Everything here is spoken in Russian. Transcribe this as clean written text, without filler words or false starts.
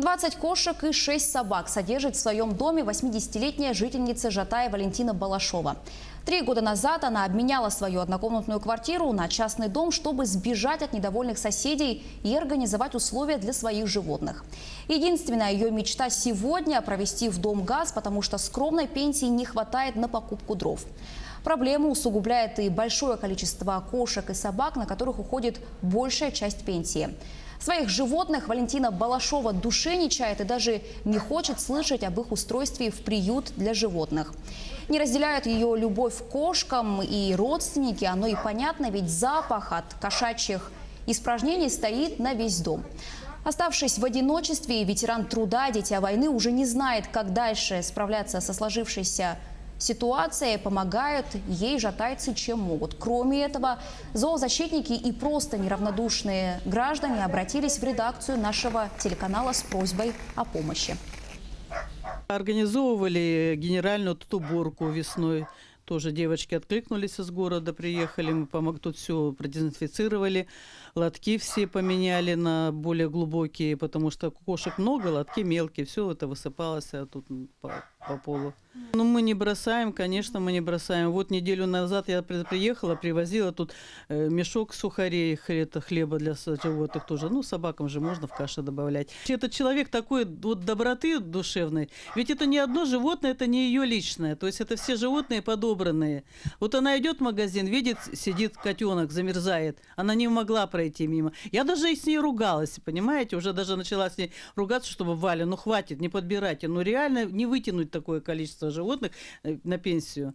20 кошек и 6 собак содержит в своем доме 80-летняя жительница Жатая Валентина Балашова. 3 года назад она обменяла свою однокомнатную квартиру на частный дом, чтобы сбежать от недовольных соседей и организовать условия для своих животных. Единственная ее мечта сегодня – провести в дом газ, потому что скромной пенсии не хватает на покупку дров. Проблему усугубляет и большое количество кошек и собак, на которых уходит большая часть пенсии. Своих животных Валентина Балашова душе не чает и даже не хочет слышать об их устройстве в приют для животных. Не разделяют ее любовь к кошкам и родственники, оно и понятно, ведь запах от кошачьих испражнений стоит на весь дом. Оставшись в одиночестве, ветеран труда, дитя войны уже не знает, как дальше справляться со сложившейся ситуацией, помогают ей жатайцы чем могут. Кроме этого, зоозащитники и просто неравнодушные граждане обратились в редакцию нашего телеканала с просьбой о помощи. Организовывали генеральную тут уборку весной. Тоже девочки откликнулись из города, приехали, мы тут все продезинфицировали, лотки все поменяли на более глубокие, потому что кошек много, лотки мелкие, все это высыпалось тут по полу. Но мы не бросаем, конечно, мы не бросаем. Вот неделю назад я приехала, привозила тут мешок сухарей, хлеба для животных тоже. Ну, собакам же можно в кашу добавлять. Этот человек такой вот доброты душевной, ведь это не одно животное, это не ее личное, то есть это все животные подобранные. Вот она идет в магазин, видит, сидит котенок, замерзает, она не могла пройти мимо. Я даже с ней ругалась, понимаете, уже даже начала с ней ругаться, чтобы Валя, ну хватит, не подбирайте, ну реально не вытянуть такое количество животных на пенсию.